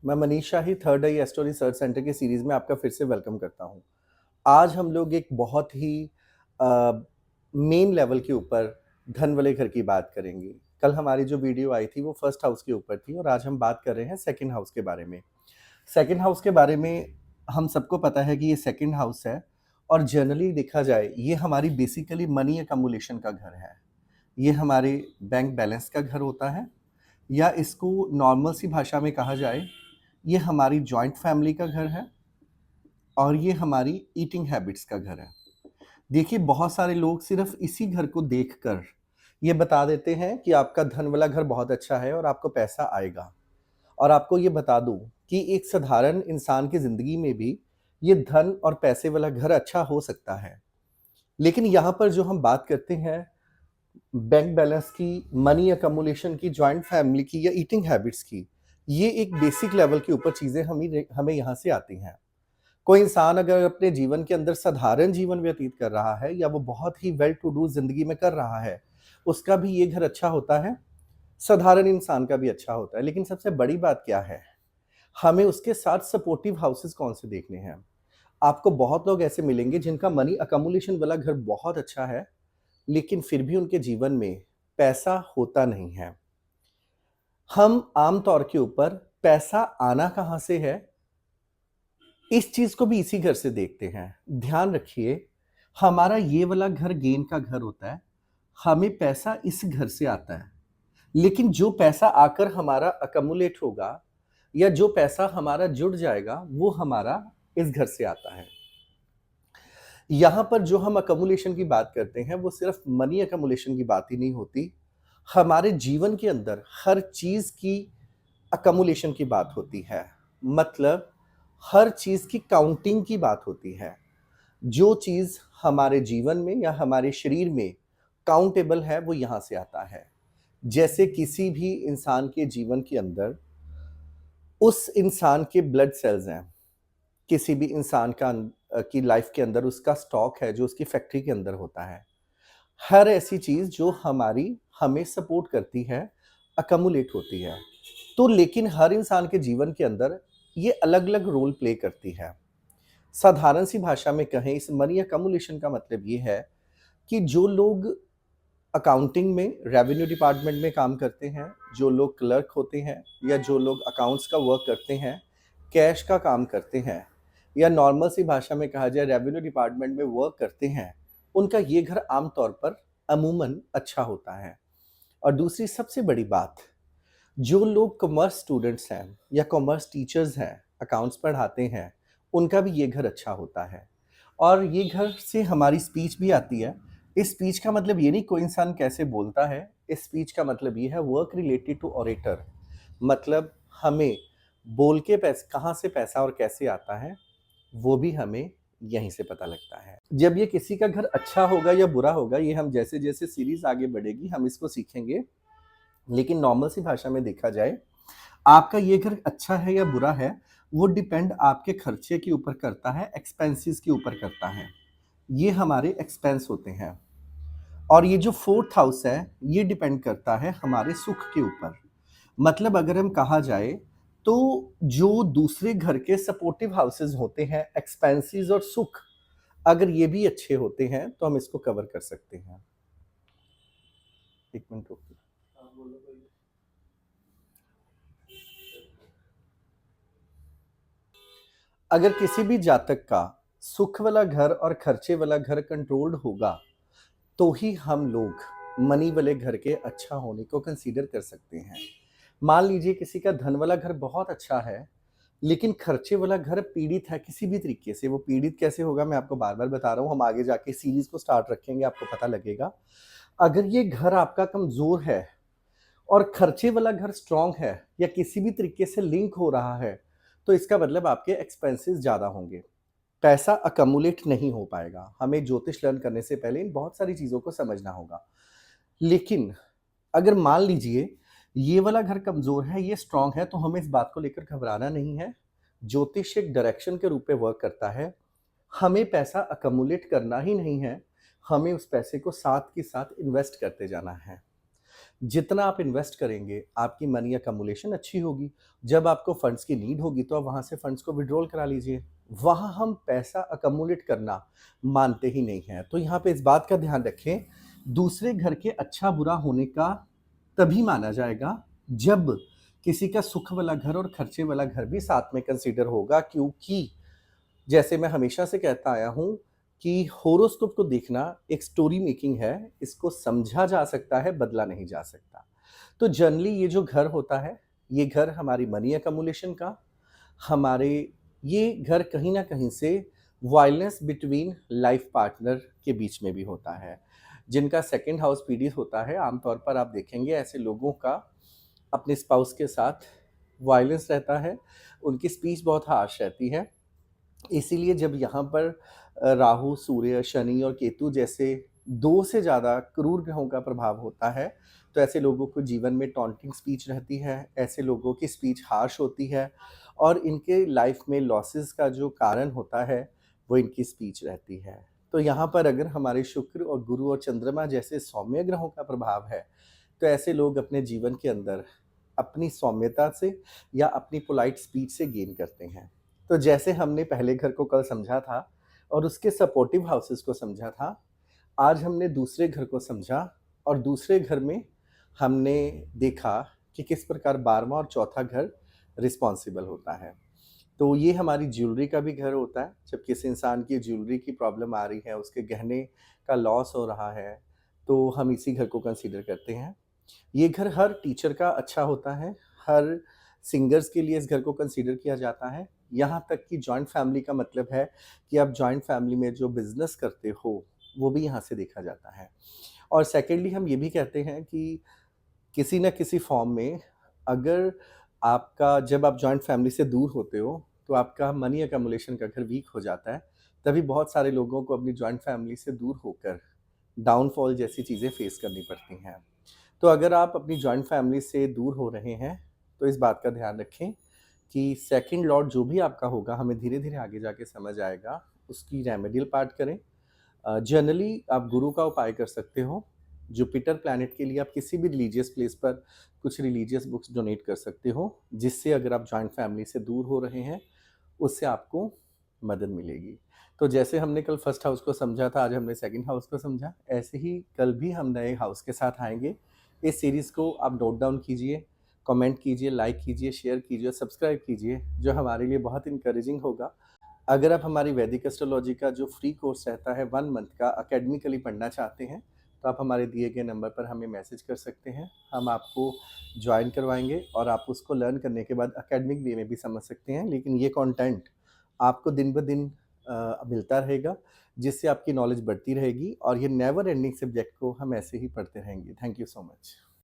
मैं मनीष शाही थर्ड आई astro research centre के series में आपका फिर से वेलकम करता हूँ। आज हम लोग एक बहुत ही मेन लेवल के ऊपर धन वाले घर की बात करेंगे। कल हमारी जो वीडियो आई थी वो फर्स्ट हाउस के ऊपर थी और आज हम बात कर रहे हैं सेकंड हाउस के बारे में। सेकंड हाउस के बारे में हम सबको पता है कि ये सेकंड हाउस है और जनरली देखा जाए ये हमारी बेसिकली मनी अकमुलेशन का घर है। ये हमारे बैंक बैलेंस का घर होता है या इसको नॉर्मल सी भाषा में कहा जाए, ये हमारी जॉइंट फैमिली का घर है और ये हमारी ईटिंग हैबिट्स का घर है। देखिए बहुत सारे लोग सिर्फ इसी घर को देखकर ये बता देते हैं कि आपका धन वाला घर बहुत अच्छा है और आपको पैसा आएगा। और आपको ये बता दूं कि एक साधारण इंसान की ज़िंदगी में भी ये धन और पैसे वाला घर अच्छा हो सकता है। लेकिन यहाँ पर जो हम बात करते हैं बैंक बैलेंस की, मनी अकमुलेशन की, जॉइंट फैमिली की या ईटिंग हैबिट्स की, ये एक बेसिक लेवल के ऊपर चीज़ें हमें हमें यहाँ से आती हैं। कोई इंसान अगर अपने जीवन के अंदर साधारण जीवन व्यतीत कर रहा है या वो बहुत ही वेल टू डू ज़िंदगी में कर रहा है, उसका भी ये घर अच्छा होता है, साधारण इंसान का भी अच्छा होता है। लेकिन सबसे बड़ी बात क्या है? हमें उसके साथ सपोर्टिव हाउसेज़ कौन-से देखने हैं। आपको बहुत लोग ऐसे मिलेंगे जिनका मनी अकमुलेशन वाला घर बहुत अच्छा है, लेकिन फिर भी उनके जीवन में पैसा होता नहीं है। हम आम तौर के ऊपर पैसा आना कहाँ से है, इस चीज़ को भी इसी घर से देखते हैं। ध्यान रखिए, हमारा ये वाला घर गेन का घर होता है, हमें पैसा इस घर से आता है। लेकिन जो पैसा आकर हमारा अकमुलेट होगा या जो पैसा हमारा जुड़ जाएगा, वो हमारा इस घर से आता है। यहाँ पर जो हम अकमुलेशन की बात करते हैं, वो सिर्फ मनी अकमुलेशन की बात ही नहीं होती। हमारे जीवन के अंदर हर चीज़ की अकमुलेशन की बात होती है। मतलब हर चीज़ की काउंटिंग की बात होती है। जो चीज़ हमारे जीवन में या हमारे शरीर में काउंटेबल है, वो यहाँ से आता है। जैसे किसी भी इंसान के जीवन के अंदर उस इंसान के ब्लड सेल्स हैं। किसी भी इंसान की लाइफ के अंदर उसका स्टॉक है जो उसकी फैक्ट्री के अंदर होता है। हर ऐसी चीज़ जो हमें सपोर्ट करती है, अकमुलेट होती है। तो लेकिन हर इंसान के जीवन के अंदर ये अलग-अलग रोल प्ले करती है। साधारण सी भाषा में कहें इस मनी अकमुलेशन का मतलब ये है कि जो लोग अकाउंटिंग में, रेवेन्यू डिपार्टमेंट में काम करते हैं, जो लोग क्लर्क होते हैं या जो लोग अकाउंट्स का वर्क करते हैं, कैश का काम करते हैं या नॉर्मल सी भाषा में कहा जाए रेवेन्यू डिपार्टमेंट में वर्क करते हैं, उनका ये घर आम तौर पर अमूमन अच्छा होता है। और दूसरी सबसे बड़ी बात, जो लोग कॉमर्स स्टूडेंट्स हैं या कॉमर्स टीचर्स हैं, अकाउंट्स पढ़ाते हैं, उनका भी ये घर अच्छा होता है। और ये घर से हमारी स्पीच भी आती है। इस स्पीच का मतलब ये नहीं कोई इंसान कैसे बोलता है, इस स्पीच का मतलब ये है वर्क रिलेटेड टू ऑरेटर। मतलब हमें बोल के कहाँ से पैसा और कैसे आता है, वो भी हमें यहीं से पता लगता है। जब ये किसी का घर अच्छा होगा या बुरा होगा, ये हम जैसे-जैसे सीरीज़ आगे बढ़ेगी, हम इसको सीखेंगे। लेकिन नॉर्मल सी भाषा में देखा जाए, आपका ये घर अच्छा है या बुरा है, वो डिपेंड आपके खर्चे के ऊपर करता है, एक्सपेंसेस के ऊपर करता है। ये हमारे एक्सपेंस होते हैं। और ये जो फोर्थ हाउस है, ये डिपेंड करता है हमारे सुख के ऊपर। मतलब अगर हम कहा जाए, तो जो दूसरे घर के सपोर्टिव हाउसेस होते हैं, एक्सपेंसेस और सुख, अगर ये भी अच्छे होते हैं, तो हम इसको कवर कर सकते हैं। 1 मिनट रुकिए। अगर किसी भी जातक का सुख वाला घर और खर्चे वाला घर कंट्रोल्ड होगा, तो ही हम लोग मनी वाले घर के अच्छा होने को कंसीडर कर सकते हैं। मान लीजिए किसी का धन वाला घर बहुत अच्छा है, लेकिन खर्चे वाला घर पीड़ित है किसी भी तरीके से। वो पीड़ित कैसे होगा मैं आपको बार-बार बता रहा हूँ, हम आगे जाके सीरीज़ को स्टार्ट रखेंगे, आपको पता लगेगा। अगर ये घर आपका कमज़ोर है और खर्चे वाला घर स्ट्रॉन्ग है या किसी भी तरीके से लिंक हो रहा है, तो इसका मतलब आपके एक्सपेंसेस ज़्यादा होंगे। पैसा अकमुलेट नहीं हो पाएगा। हमें ज्योतिष लर्न करने से पहले इन बहुत सारी चीज़ों को समझना होगा। लेकिन अगर मान लीजिए ये वाला घर कमज़ोर है, ये स्ट्रॉन्ग है, तो हमें इस बात को लेकर घबराना नहीं है। ज्योतिष एक डायरेक्शन के रूप में वर्क करता है। हमें पैसा अकमुलेट करना ही नहीं है, हमें उस पैसे को साथ के साथ इन्वेस्ट करते जाना है। जितना आप इन्वेस्ट करेंगे, आपकी मनी अक्यूमुलेशन अच्छी होगी। जब आपको फंड्स की नीड होगी, तो आप वहाँ से फंड्स को विथड्रॉल करा लीजिए। वहाँ हम पैसा अक्यूमुलेट करना मानते ही नहीं हैं। तो यहाँ पे इस बात का ध्यान रखें, दूसरे घर के अच्छा-बुरा होने का तभी माना जाएगा, जब किसी का सुख वाला घर और खर्चे वाला घर भी साथ में कंसीडर होगा, क्योंकि जैसे मैं हमेशा से कहता आया हूँ कि होरोस्कोप को देखना एक स्टोरी मेकिंग है, इसको समझा जा सकता है, बदला नहीं जा सकता। तो जनरली ये जो घर होता है, ये घर हमारी मनी अक्यूमुलेशन का, हमारे ये घर कहीं न कहीं से वायलेंस बिटवीन लाइफ पार्टनर के बीच में भी होता है। जिनका सेकंड हाउस पीड़ित होता है, आमतौर पर आप देखेंगे ऐसे लोगों का अपने स्पाउस के साथ वायलेंस रहता है, उनकी स्पीच बहुत हार्श रहती है। इसीलिए जब यहाँ पर राहु, सूर्य, शनि और केतु जैसे 2 से ज़्यादा क्रूर ग्रहों का प्रभाव होता है, तो ऐसे लोगों को जीवन में टॉन्टिंग स्पीच रहती है, ऐसे लोगों की स्पीच हार्श होती है और इनके लाइफ में लॉसेस का जो कारण होता है, वो इनकी स्पीच रहती है। तो यहाँ पर अगर हमारे शुक्र और गुरु और चंद्रमा जैसे सौम्य ग्रहों का प्रभाव है, तो ऐसे लोग अपने जीवन के अंदर अपनी सौम्यता से या अपनी पोलाइट स्पीच से गेन करते हैं। तो जैसे हमने पहले घर को कल समझा था और उसके सपोर्टिव हाउसेस को समझा था, आज हमने दूसरे घर को समझा और दूसरे घर में हमने देखा कि किस प्रकार 12वां और चौथा घर रिस्पॉन्सिबल होता है। तो ये हमारी ज्वेलरी का भी घर होता है। जब किसी इंसान की ज्वेलरी की प्रॉब्लम आ रही है, उसके गहने का लॉस हो रहा है, तो हम इसी घर को कंसीडर करते हैं। ये घर हर टीचर का अच्छा होता है, हर सिंगर्स के लिए इस घर को कंसीडर किया जाता है। यहाँ तक कि जॉइंट फैमिली का मतलब है कि आप जॉइंट फैमिली में जो बिज़नेस करते हो, वो भी यहाँ से देखा जाता है। और सेकेंडली हम ये भी कहते हैं कि किसी न किसी फ़ॉर्म में अगर आपका जब आप जॉइंट फैमिली से दूर होते हो, तो आपका मनी अक्यूमुलेशन का घर वीक हो जाता है। तभी बहुत सारे लोगों को अपनी जॉइंट फैमिली से दूर होकर डाउनफॉल जैसी चीज़ें फेस करनी पड़ती हैं। तो अगर आप अपनी जॉइंट फैमिली से दूर हो रहे हैं, तो इस बात का ध्यान रखें कि सेकंड लॉर्ड जो भी आपका होगा, हमें धीरे-धीरे आगे जाके समझ आएगा, उसकी रेमेडियल पार्ट करें। जनरली आप गुरु का उपाय कर सकते हो। जुपिटर प्लैनेट के लिए आप किसी भी रिलीजियस प्लेस पर कुछ रिलीजियस बुक्स डोनेट कर सकते हो, जिससे अगर आप जॉइंट फैमिली से दूर हो रहे हैं, उससे आपको मदद मिलेगी। तो जैसे हमने कल फर्स्ट हाउस को समझा था, आज हमने सेकंड हाउस को समझा, ऐसे ही कल भी हम नए हाउस के साथ आएँगे। इस सीरीज़ को आप नोट डाउन कीजिए, कमेंट कीजिए, लाइक कीजिए, शेयर कीजिए, सब्सक्राइब कीजिए, जो हमारे लिए बहुत इनकरेजिंग होगा। अगर आप हमारी वैदिक एस्ट्रोलॉजी का जो फ्री कोर्स रहता है 1 मंथ का एकेडमिकली पढ़ना चाहते हैं, तो आप हमारे दिए गए नंबर पर हमें मैसेज कर सकते हैं। हम आपको जॉइन करवाएँगे और आप उसको लर्न करने के बाद एकेडमिक वे में भी समझ सकते हैं। लेकिन ये कंटेंट आपको दिन-ब-दिन मिलता रहेगा, जिससे आपकी नॉलेज बढ़ती रहेगी और ये नेवर एंडिंग सब्जेक्ट को हम ऐसे ही पढ़ते रहेंगे। Thank you so much.